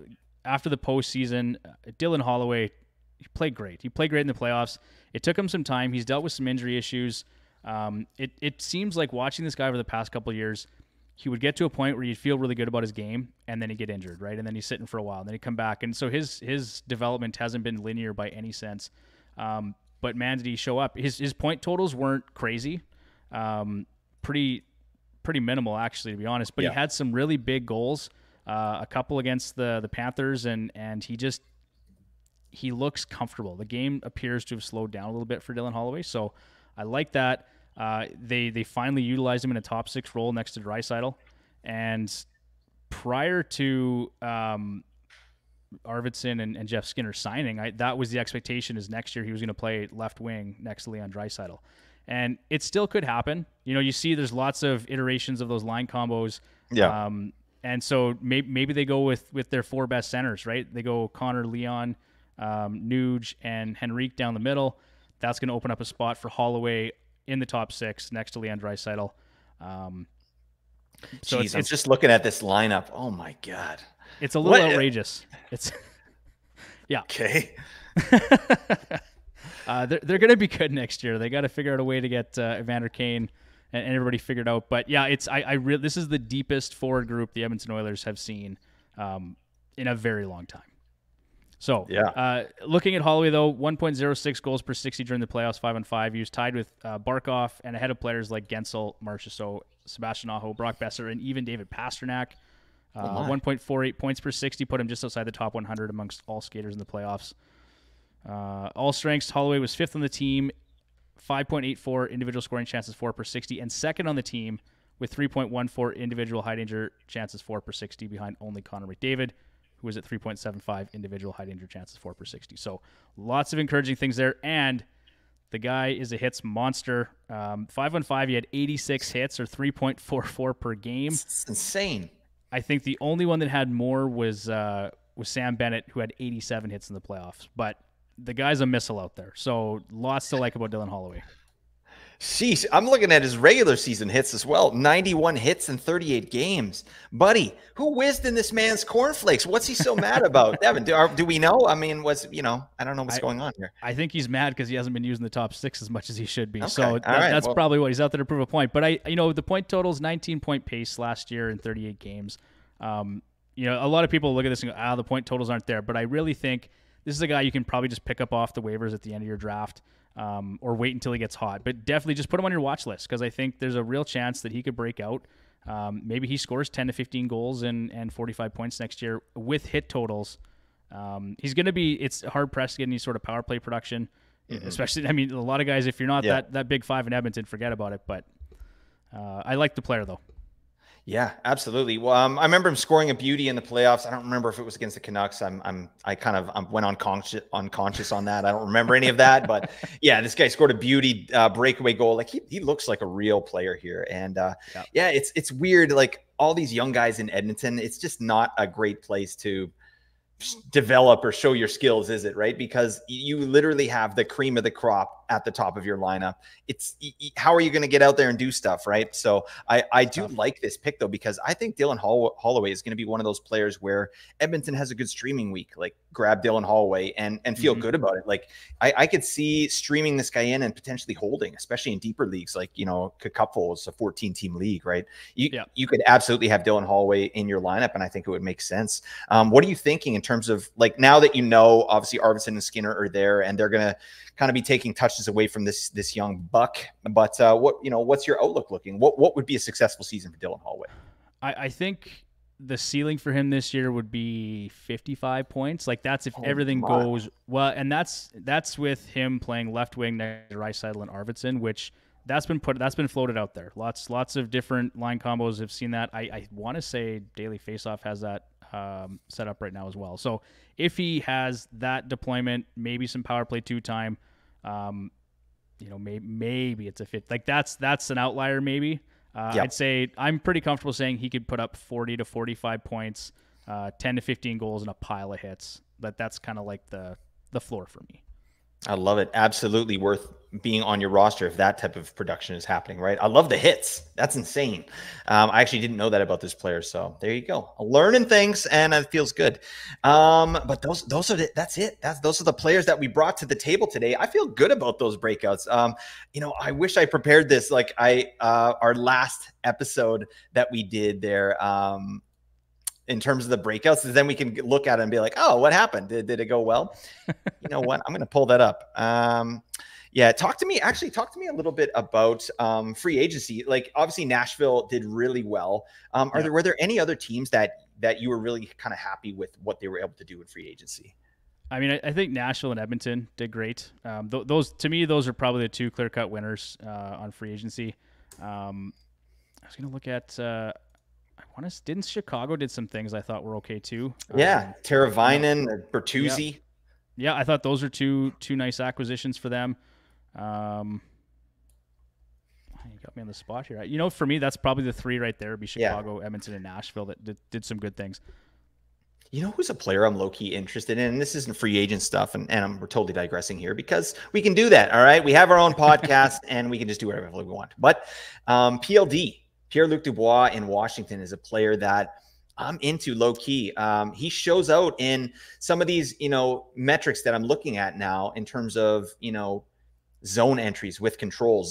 after the postseason, Dylan Holloway, he played great. He played great in the playoffs. It took him some time. He's dealt with some injury issues. It seems like watching this guy over the past couple of years, he would get to a point where you'd feel really good about his game, and then he'd get injured, right? And then he's sitting for a while, and then he'd come back. And so his development hasn't been linear by any sense. But man, did he show up. His point totals weren't crazy. Pretty minimal, actually, to be honest. But he had some really big goals, a couple against the Panthers, and he looks comfortable. The game appears to have slowed down a little bit for Dylan Holloway, so I like that. They finally utilized him in a top 6 role next to Draisaitl. And prior to Arvidsson and Jeff Skinner signing, that was the expectation is next year he was going to play left wing next to Leon Draisaitl. And it still could happen. You see there's lots of iterations of those line combos. Yeah. And so maybe they go with their 4 best centers, right? They go Connor, Leon, Nuge, and Henrique down the middle. That's going to open up a spot for Holloway in the top 6 next to Leon Draisaitl. So I'm just looking at this lineup. Oh my God. It's a little outrageous. It's Okay. They're going to be good next year. They got to figure out a way to get Evander Kane and everybody figured out. But yeah, this is the deepest forward group the Edmonton Oilers have seen in a very long time. So, looking at Holloway, though, 1.06 goals per 60 during the playoffs, 5-on-5. He was tied with Barkov and ahead of players like Gensel, Marchessault, Sebastian Aho, Brock Besser, and even David Pastrnak. 1.48 points per 60 put him just outside the top 100 amongst all skaters in the playoffs. All strengths, Holloway was 5th on the team, 5.84 individual scoring chances 4 per 60, and 2nd on the team with 3.14 individual high danger chances 4 per 60 behind only Connor McDavid, who was at 3.75 individual high danger chances 4 per 60. So lots of encouraging things there. And the guy is a hits monster. 5-on-5, he had 86 hits or 3.44 per game. It's insane. I think the only one that had more was Sam Bennett, who had 87 hits in the playoffs. But the guy's a missile out there. So lots to like about Dylan Holloway. Sheesh, I'm looking at his regular season hits as well. 91 hits in 38 games. Buddy, who whizzed in this man's cornflakes? What's he so mad about? Devin, do we know? I mean, I don't know what's going on here. I think he's mad because he hasn't been using the top 6 as much as he should be. Okay. So that's probably what he's out there to prove a point. But the point total is 19-point pace last year in 38 games. A lot of people look at this and go, the point totals aren't there. But I really think this is a guy you can probably just pick up off the waivers at the end of your draft, or wait until he gets hot. But definitely just put him on your watch list, because I think there's a real chance that he could break out. Maybe he scores 10 to 15 goals and 45 points next year with hit totals. He's going to be, it's hard pressed to get any sort of power play production, especially, I mean, a lot of guys, if you're not that big five in Edmonton, forget about it. But I like the player, though. Yeah, absolutely. Well, I remember him scoring a beauty in the playoffs. I don't remember if it was against the Canucks. I went unconscious on that. I don't remember any of that, but yeah, this guy scored a beauty breakaway goal. Like he looks like a real player here. And yeah, it's weird. Like all these young guys in Edmonton, it's just not a great place to develop or show your skills, is it? Right? Because you literally have the cream of the crop at the top of your lineup. It's how are you going to get out there and do stuff, right? So I do like this pick though, because I think Dylan Holloway is going to be one of those players where Edmonton has a good streaming week. Like grab Dylan Holloway and feel good about it. Like I could see streaming this guy in and potentially holding, especially in deeper leagues. Like, you know, Cupful is a 14-team league, right? You could absolutely have Dylan Holloway in your lineup, and I think it would make sense. What are you thinking in terms of, like, now that you know, obviously Arvidsson and Skinner are there and they're going to kind of be taking touches away from this young buck, but what's your outlook looking? What would be a successful season for Dylan Holloway? I think the ceiling for him this year would be 55 points. Like that's if everything goes well, and that's with him playing left wing next to Draisaitl and Arvidsson, which that's been floated out there. Lots of different line combos have seen that. I want to say Daily Faceoff has that set up right now as well. So if he has that deployment, maybe some power play 2 time, maybe it's a fit. Like that's an outlier maybe. I'd say I'm pretty comfortable saying he could put up 40 to 45 points, 10 to 15 goals, and a pile of hits. That's kind of like the floor for me. I love it. Absolutely worth being on your roster if that type of production is happening, right? I love the hits. That's insane. I actually didn't know that about this player, so there you go. Learning things, and it feels good. But those are that's it. Those are the players that we brought to the table today. I feel good about those breakouts. I wish I prepared this like our last episode that we did there. In terms of the breakouts, then we can look at it and be like, oh, what happened? Did it go well? You know what? I'm going to pull that up. Talk to me a little bit about free agency. Like obviously Nashville did really well. Were there any other teams that you were really kind of happy with what they were able to do in free agency? I mean, I think Nashville and Edmonton did great. Those are probably the 2 clear-cut winners on free agency. I was going to look at didn't Chicago did some things I thought were okay too? Yeah, Teravainen, Bertuzzi. Yeah, I thought those are two nice acquisitions for them. You got me on the spot here. For me, that's probably the 3 right there. It'd be Chicago, Edmonton, and Nashville that did some good things. You know who's a player I'm low-key interested in? And this isn't free agent stuff, and we're totally digressing here because we can do that, all right? We have our own podcast, and we can just do whatever we want. But PLD, Pierre-Luc Dubois in Washington, is a player that I'm into low-key. He shows out in some of these, metrics that I'm looking at now in terms of, zone entries with control,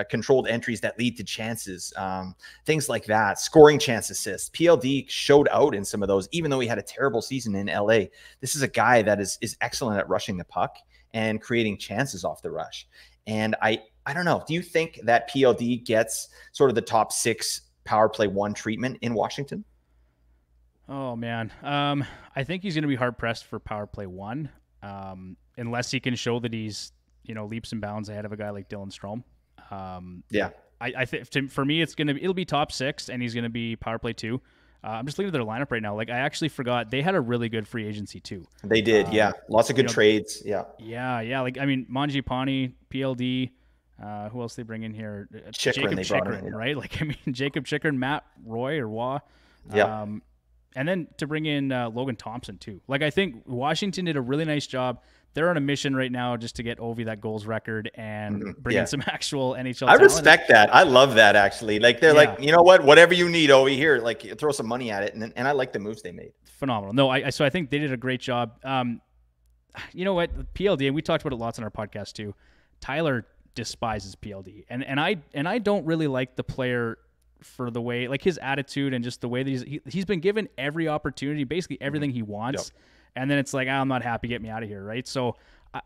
controlled entries that lead to chances, things like that, scoring chance assists. PLD showed out in some of those, even though he had a terrible season in LA. This is a guy that is excellent at rushing the puck and creating chances off the rush. And I don't know. Do you think that PLD gets sort of the top 6 power play 1 treatment in Washington? Oh man. I think he's going to be hard pressed for power play 1. Unless he can show that he's, leaps and bounds ahead of a guy like Dylan Strome. I think for me, it'll be top 6 and he's going to be power play 2. I'm just looking at their lineup right now. Like I actually forgot they had a really good free agency too. They did. Lots of good trades. Yeah. Like, I mean, Mangiapane, PLD, who else they bring in here? Chychrun, Jacob Chychrun, right? Like, I mean, Jacob Chychrun, Matt Roy or Waugh. And then to bring in Logan Thompson too. Like, I think Washington did a really nice job. They're on a mission right now just to get Ovi that goals record and bring in some actual NHL talent. I respect that. I love that, actually. Like, they're like, you know what? Whatever you need, Ovi, here. Like, throw some money at it. And I like the moves they made. Phenomenal. No, so I think they did a great job. You know what? PLD, and we talked about it lots on our podcast too. Tyler despises PLD. And I don't really like the player for the way, like his attitude and just the way that he's been given every opportunity, basically everything he wants. and then it's like, I'm not happy, get me out of here, right? So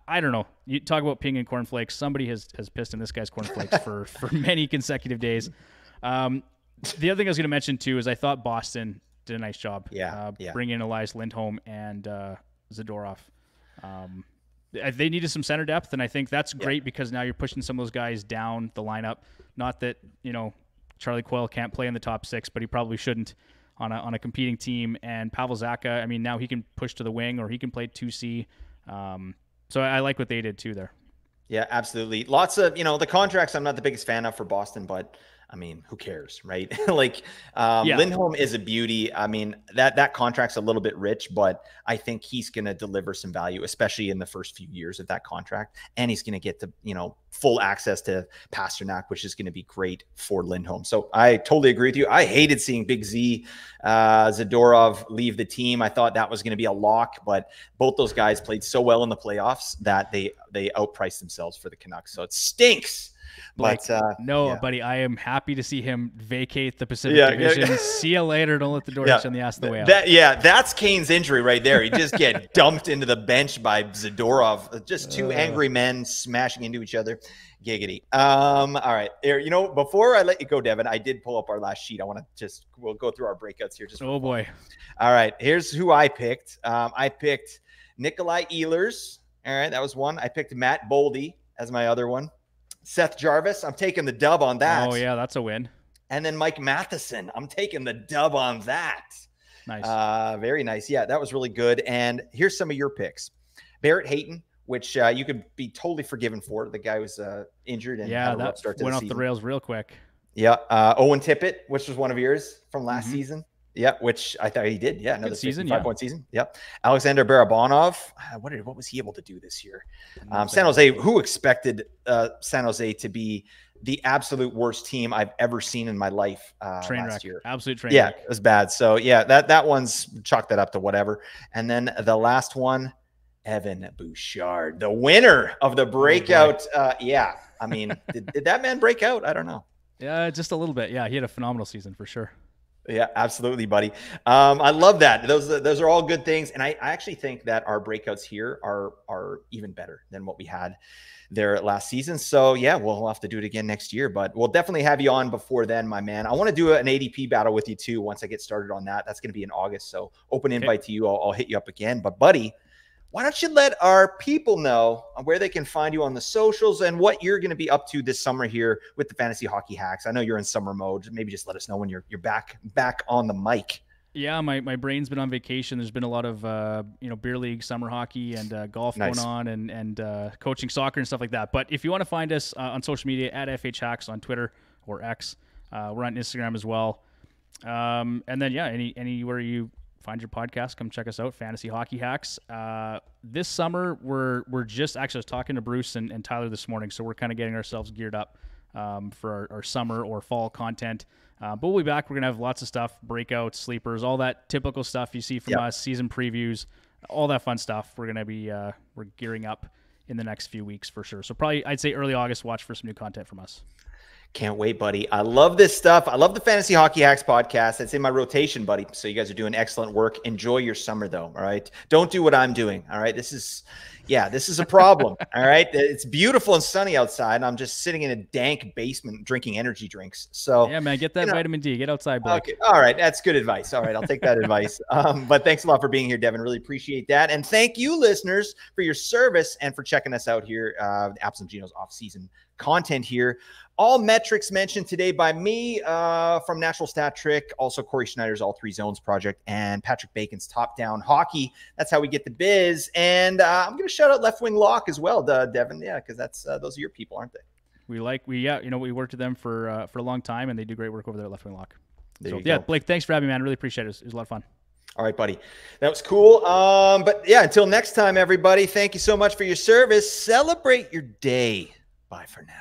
I don't know. You talk about ping and cornflakes. Somebody has pissed in this guy's cornflakes for many consecutive days. The other thing I was going to mention too is I thought Boston did a nice job. Bringing in Elias Lindholm and Zadorov. They needed some center depth, and I think that's great because now you're pushing some of those guys down the lineup. Not that, Charlie Coyle can't play in the top 6, but he probably shouldn't on a competing team. And Pavel Zacha, I mean, now he can push to the wing or he can play 2C. So I like what they did too there. Yeah, absolutely. Lots of, the contracts I'm not the biggest fan of for Boston, but I mean, who cares, right? Lindholm is a beauty. I mean, that contract's a little bit rich, but I think he's going to deliver some value, especially in the first few years of that contract. And he's going to get the, full access to Pasternak, which is going to be great for Lindholm. So I totally agree with you. I hated seeing Big Z, Zadorov leave the team. I thought that was going to be a lock, but both those guys played so well in the playoffs that they outpriced themselves for the Canucks. So it stinks. But buddy, I am happy to see him vacate the Pacific Division. See you later. Don't let the door hit you on the ass the way out. That's Kane's injury right there. He just get dumped into the bench by Zadorov. Just two angry men smashing into each other. Giggity. All right. Before I let you go, Devon, I did pull up our last sheet. We'll go through our breakouts here. Boy. All right. Here's who I picked. I picked Nikolai Ehlers. All right. That was one. I picked Matt Boldy as my other one. Seth Jarvis, I'm taking the dub on that. Oh, yeah, that's a win. And then Mike Matheson, I'm taking the dub on that. Nice. Very nice. Yeah, that was really good. And here's some of your picks. Barrett Hayton, which you could be totally forgiven for. The guy was injured and had a rough start to went the off season. The rails real quick. Yeah. Owen Tippett, which was one of yours from last season. Yeah, which I thought he did. Yeah, another season, 5-point season. Yep. Alexander Barabanov. What was he able to do this year? San Jose. Who expected San Jose to be the absolute worst team I've ever seen in my life last year? Absolute train wreck. Wreck. It was bad. So yeah, that one's chalk that up to whatever. And then the last one, Evan Bouchard, the winner of the breakout. I mean, did that man break out? I don't know. Yeah, just a little bit. Yeah, he had a phenomenal season for sure. Yeah, absolutely, buddy. I love that. Those are all good things. And I actually think that our breakouts here are even better than what we had there last season. So yeah, we'll have to do it again next year, but we'll definitely have you on before then, my man. I want to do an ADP battle with you too once I get started on that. That's going to be in August. So open invite to you. I'll hit you up again. But buddy, why don't you let our people know where they can find you on the socials and what you're going to be up to this summer here with the Fantasy Hockey Hacks? I know you're in summer mode. Maybe just let us know when you're back on the mic. Yeah, my brain's been on vacation. There's been a lot of beer league, summer hockey, and golf going on, and coaching soccer and stuff like that. But if you want to find us on social media at FH Hacks on Twitter or X, we're on Instagram as well. And then anywhere you find your podcast, come check us out, Fantasy Hockey Hacks. This summer, we're just actually, I was talking to Bruce and Tyler this morning, so we're kind of getting ourselves geared up for our summer or fall content. But we'll be back. We're going to have lots of stuff, breakouts, sleepers, all that typical stuff you see from us, season previews, all that fun stuff. We're going to be we're gearing up in the next few weeks for sure. So probably, I'd say early August, watch for some new content from us. Can't wait, buddy. I love this stuff. I love the Fantasy Hockey Hacks podcast. It's in my rotation, buddy. So you guys are doing excellent work. Enjoy your summer, though. All right. Don't do what I'm doing. All right. This is a problem. All right. It's beautiful and sunny outside, and I'm just sitting in a dank basement drinking energy drinks. So yeah, man, get that vitamin D. Get outside, Blake. Okay. All right. That's good advice. All right. I'll take that advice. But thanks a lot for being here, Devon. Really appreciate that. And thank you, listeners, for your service and for checking us out here. The Apps and Ginos off-season content here. All metrics mentioned today by me from Natural Stat Trick, also Corey Schneider's All Three Zones project, and Patrick Bacon's Top Down Hockey. That's how we get the biz. And I'm going to shout out Left Wing Lock as well, Devon. Yeah, because that's those are your people, aren't they? We worked with them for a long time, and they do great work over there at Left Wing Lock. Go. Blake, thanks for having me, man. Really appreciate it. It was a lot of fun. All right, buddy. That was cool. But yeah, until next time, everybody, thank you so much for your service. Celebrate your day. Bye for now.